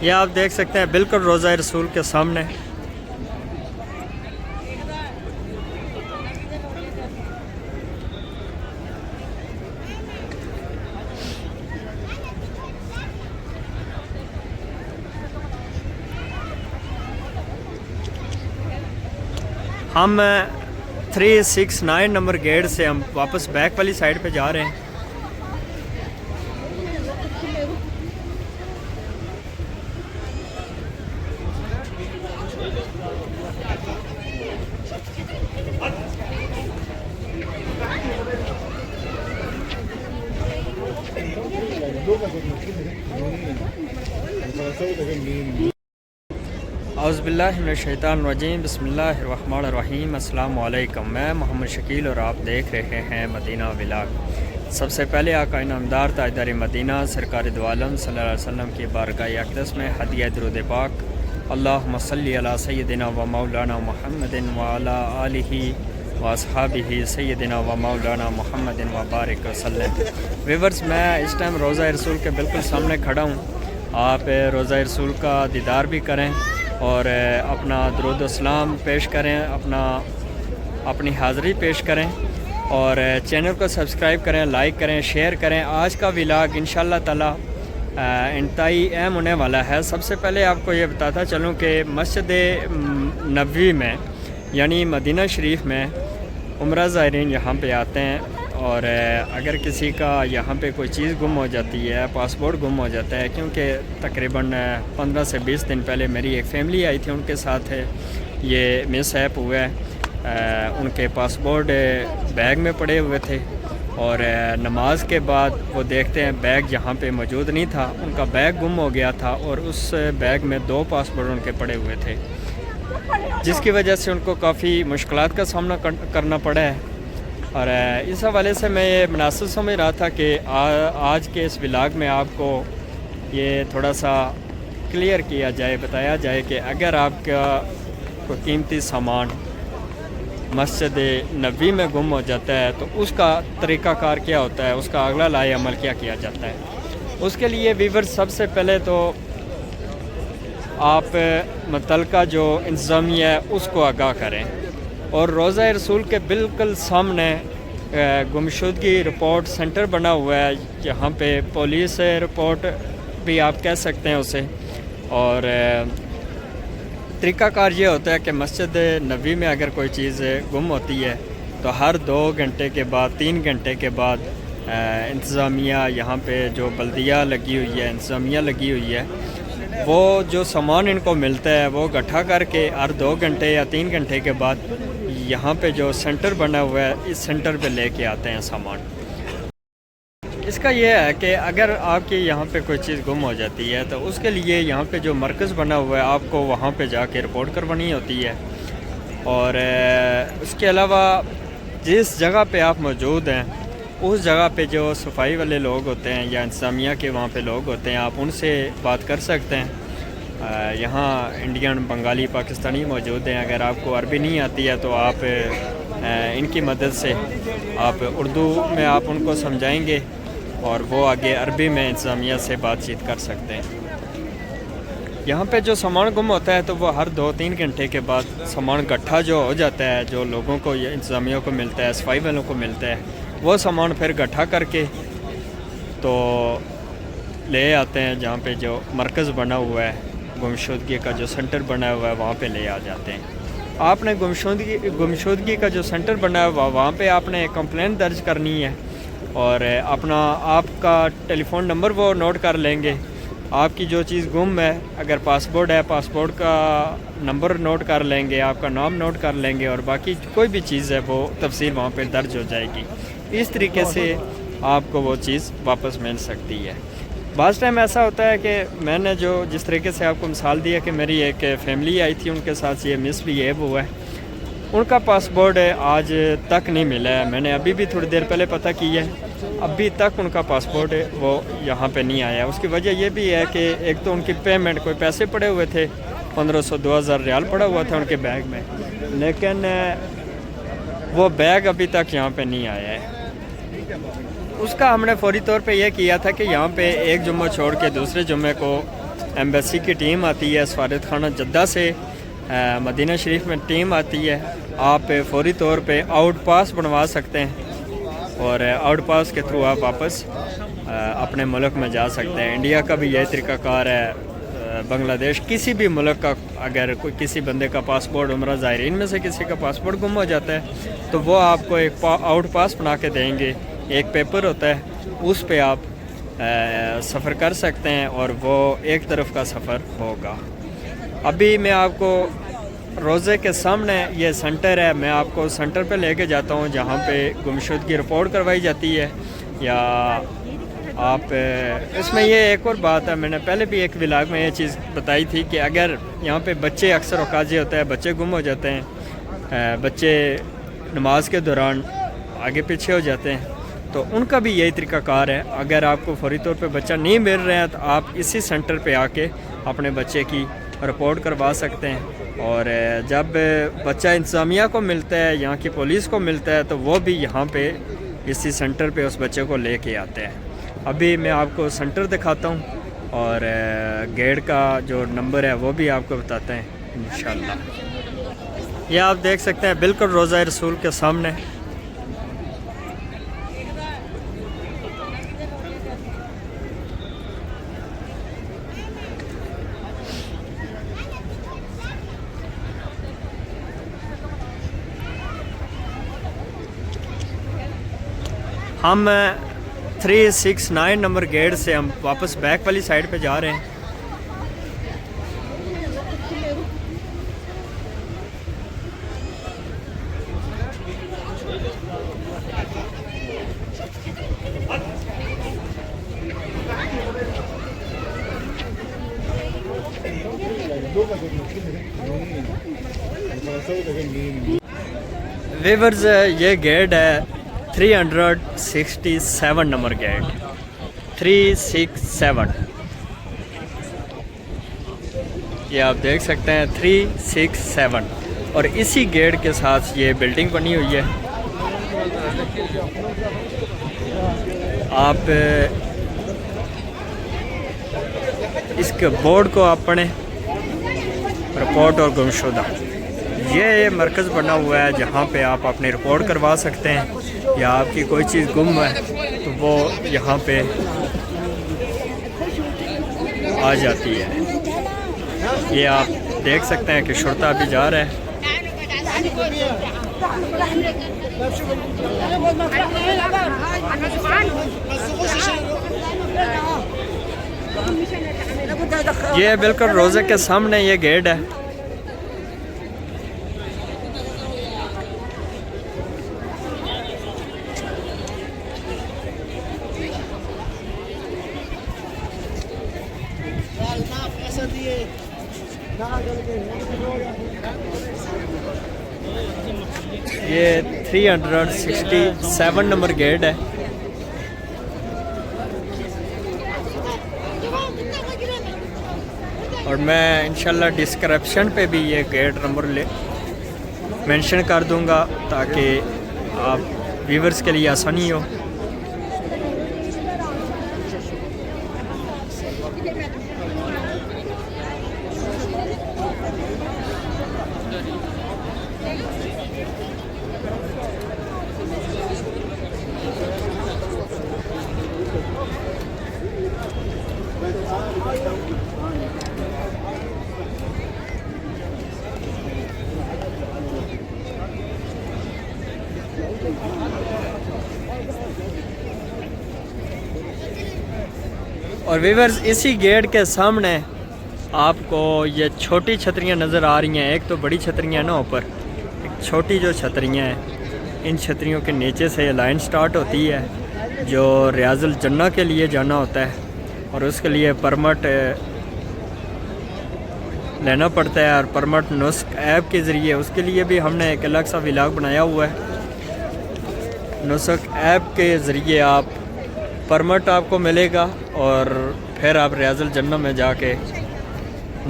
ये आप देख सकते हैं बिल्कुल रोज़ा रसूल के सामने। हम 369 नंबर गेट से हम वापस बैक वाली साइड पे जा रहे हैं। औज़ुबिल्लाहिमिनश्शैतानिर्रजीम बिस्मिल्लाहिर्रहमानिर्रहीम। अस्सलाम वालेकुम। मैं मोहम्मद शकील और आप देख रहे हैं मदीना व्लॉग। सबसे पहले आका इनामदार ताजदार मदीना सरकार दो आलम सल्लल्लाहु अलैहि वसल्लम की बारगाह अक़दस में हदिया दुरूद पाक अल्लाहुम्मा सल्लि अला सय्यदिना व मौलाना मुहम्मदिन व अला आलिहि व अस्हाबिहि सय्यदिना व मौलाना मुहम्मदिन व बारिक वसल्लम। व्यूअर्स, मैं इस टाइम रोज़ा रसूल के बिल्कुल सामने खड़ा हूँ। आप रोज़ा रसूल का दीदार भी करें और अपना दुरूद सलाम पेश करें, अपनी हाज़री पेश करें और चैनल को सब्सक्राइब करें, लाइक करें, शेयर करें। आज का व्लॉग इंशाअल्लाह ताला इंतहाई अहम होने वाला है। सबसे पहले आपको ये बताता चलूँ कि मस्जिद नबवी में यानी मदीना शरीफ में उम्रा ज़ायरीन यहाँ पे आते हैं और अगर किसी का यहाँ पे कोई चीज़ गुम हो जाती है, पासपोर्ट गुम हो जाता है, क्योंकि तकरीबन 15 से 20 दिन पहले मेरी एक फ़ैमिली आई थी, उनके साथ ये मिसहैप हुआ है। उनके पासपोर्ट बैग में पड़े हुए थे और नमाज के बाद वो देखते हैं बैग यहाँ पे मौजूद नहीं था, उनका बैग गुम हो गया था और उस बैग में 2 पासपोर्ट उनके पड़े हुए थे, जिसकी वजह से उनको काफ़ी मुश्किलात का सामना करना पड़ा है। और इस हवाले से मैं ये मुनासिब समझ रहा था कि आज के इस व्लॉग में आपको ये थोड़ा सा क्लियर किया जाए, बताया जाए कि अगर आपका कोई कीमती सामान मस्जिद नबवी में गुम हो जाता है तो उसका तरीक़ाकार क्या होता है, उसका अगला लाए अमल क्या किया जाता है। उसके लिए व्यूअर्स, सबसे पहले तो आप मुतल्लिका जो इंतज़ामिया है उसको आगाह करें और रोज़ा रसूल के बिल्कुल सामने गुमशुदगी रिपोर्ट सेंटर बना हुआ है, यहाँ पे पुलिस रिपोर्ट भी आप कह सकते हैं उसे। और तरीक़ाकार ये होता है कि मस्जिद नबवी में अगर कोई चीज़ गुम होती है तो हर 2 घंटे के बाद, 3 घंटे के बाद इंतज़ामिया यहाँ पे जो बल्दिया लगी हुई है, इंतज़ामिया लगी हुई है, वो जो सामान इनको मिलता है वो इकट्ठा करके हर 2 घंटे या 3 घंटे के बाद यहाँ पे जो सेंटर बना हुआ है इस सेंटर पे लेके आते हैं सामान। इसका ये है कि अगर आपकी यहाँ पे कोई चीज़ गुम हो जाती है तो उसके लिए यहाँ पे जो मरकज़ बना हुआ है आपको वहाँ पे जाके रिपोर्ट करवानी होती है। और उसके अलावा जिस जगह पे आप मौजूद हैं उस जगह पे जो सफाई वाले लोग होते हैं या इंतज़ामिया के वहाँ पे लोग होते हैं, आप उनसे बात कर सकते हैं। यहाँ इंडियन, बंगाली, पाकिस्तानी मौजूद हैं। अगर आपको अरबी नहीं आती है तो आप इनकी मदद से आप उर्दू में आप उनको समझाएंगे और वो आगे अरबी में इंतज़ामिया से बातचीत कर सकते हैं। यहाँ पे जो सामान गुम होता है तो वो हर 2-3 घंटे के बाद सामान इकट्ठा जो हो जाता है, जो लोगों को या इंतज़ामिया को मिलता है, सफाई वालों को मिलता है, वो सामान फिर इकट्ठा करके तो ले आते हैं जहाँ पे जो मरकज़ बना हुआ है, गुमशुदगी का जो सेंटर बना हुआ है वहाँ पे ले आ जाते हैं। आपने गुमशुदगी का जो सेंटर बना हुआ है वहाँ पे आपने कंप्लेंट दर्ज करनी है और अपना आपका टेलीफ़ोन नंबर वो नोट कर लेंगे। आपकी जो चीज़ गुम है, अगर पासपोर्ट है, पासपोर्ट का नंबर नोट कर लेंगे, आपका नाम नोट कर लेंगे और बाकी कोई भी चीज़ है वो तफसील वहाँ पे दर्ज हो जाएगी। इस तरीके से आपको वो चीज़ वापस मिल सकती है। बाज़ टाइम ऐसा होता है कि मैंने जो जिस तरीके से आपको मिसाल दिया कि मेरी एक फ़ैमिली आई थी, उनके साथ ये मिसबिहेव हुआ है, उनका पासपोर्ट आज तक नहीं मिला है। मैंने अभी भी थोड़ी देर पहले पता किया है, अभी तक उनका पासपोर्ट वो यहाँ पे नहीं आया। उसकी वजह ये भी है कि एक तो उनकी पेमेंट, कोई पैसे पड़े हुए थे, 1500-2000 रियाल पड़ा हुआ था उनके बैग में, लेकिन वो बैग अभी तक यहाँ पे नहीं आया है। उसका हमने फौरी तौर पे ये किया था कि यहाँ पे एक जुम्मा छोड़ के दूसरे जुम्मे को एम्बेसी की टीम आती है, सफारत खाना जद्दा से मदीना शरीफ में टीम आती है। आप फौरी तौर पे आउट पास बनवा सकते हैं और आउट पास के थ्रू आप वापस अपने मुल्क में जा सकते हैं। इंडिया का भी यही तरीक़ाकार है। बांग्लादेश किसी भी मुल्क का अगर कोई किसी बंदे का पासपोर्ट उम्रा ज़ायरीन में से किसी का पासपोर्ट गुम हो जाता है तो वो आपको एक आउट पास बना के देंगे। एक पेपर होता है, उस पे आप सफ़र कर सकते हैं और वो एक तरफ का सफ़र होगा। अभी मैं आपको रोज़े के सामने ये सेंटर है, मैं आपको सेंटर पे लेके जाता हूँ जहाँ पे गुमशुदगी रिपोर्ट करवाई जाती है। या आप इसमें ये एक और बात है, मैंने पहले भी एक व्लॉग में ये चीज़ बताई थी कि अगर यहाँ पे बच्चे अक्सर औकात ये होता है बच्चे गुम हो जाते हैं, बच्चे नमाज के दौरान आगे पीछे हो जाते हैं, तो उनका भी यही तरीक़ाकार है। अगर आपको फौरी तौर पे बच्चा नहीं मिल रहा है तो आप इसी सेंटर पे आके अपने बच्चे की रिपोर्ट करवा सकते हैं। और जब बच्चा इंतज़ामिया को मिलता है, यहाँ की पुलिस को मिलता है, तो वो भी यहाँ पे इसी सेंटर पे उस बच्चे को लेके आते हैं। अभी मैं आपको सेंटर दिखाता हूँ और गेट का जो नंबर है वो भी आपको बताते हैं इंशाल्लाह। ये आप देख सकते हैं बिल्कुल रोज़ा रसूल के सामने। हम 369 नंबर गेट से हम वापस बैक वाली साइड पे जा रहे हैं। वीवर्स, ये गेट है 367 नंबर गेट, 367। ये आप देख सकते हैं 367। और इसी गेट के साथ ये बिल्डिंग बनी हुई है। आप इसके बोर्ड को आप पढ़ें, रिपोर्ट और गुमशुदा। ये मरकज़ बना हुआ है जहाँ पे आप अपनी रिपोर्ट करवा सकते हैं या आपकी कोई चीज़ गुम है तो वो यहाँ पे आ जाती है। ये आप देख सकते हैं कि शुरता अभी जा रहा है। ये बिल्कुल रोज़े के सामने ये गेट है। ये 367 नंबर गेट है। और मैं इंशाल्लाह डिस्क्रिप्शन पे भी ये गेट नंबर मेंशन कर दूंगा ताकि आप व्यूवर्स के लिए आसानी हो। और व्यूअर्स, इसी गेट के सामने आपको ये छोटी छतरियाँ नज़र आ रही हैं। एक तो बड़ी छतरियाँ ना ऊपर, एक छोटी जो छतरियाँ हैं, इन छतरियों के नीचे से ये लाइन स्टार्ट होती है जो रियाजुल जन्ना के लिए जाना होता है और उसके लिए परमिट लेना पड़ता है। और परमिट नुस्ख ऐप के ज़रिए, उसके लिए भी हमने एक अलग सा व्लॉग बनाया हुआ है। नुस्ख ऐप के ज़रिए आप परमिट आपको मिलेगा और फिर आप रियाजुल जन्ना में जाके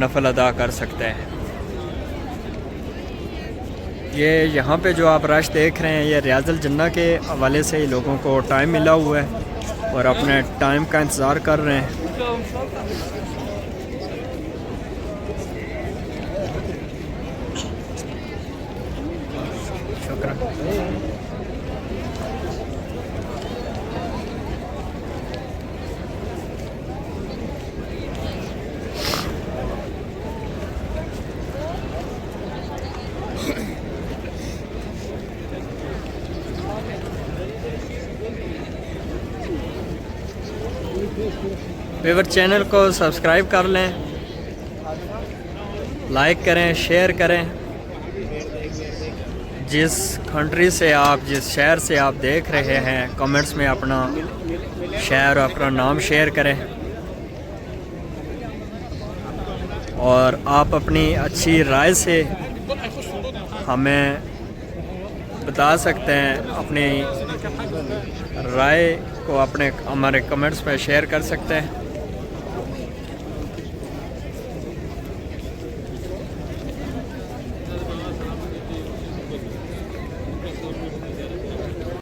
नफल अदा कर सकते हैं। ये यहाँ पे जो आप रश देख रहे हैं ये रियाजुल जन्ना के हवाले से ही लोगों को टाइम मिला हुआ है और अपने टाइम का इंतज़ार कर रहे हैं। व्यूअर चैनल को सब्सक्राइब कर लें, लाइक करें, शेयर करें। जिस कंट्री से आप, जिस शहर से आप देख रहे हैं, कमेंट्स में अपना शहर और अपना नाम शेयर करें। और आप अपनी अच्छी राय से हमें बता सकते हैं, अपनी राय को अपने हमारे कमेंट्स में शेयर कर सकते हैं।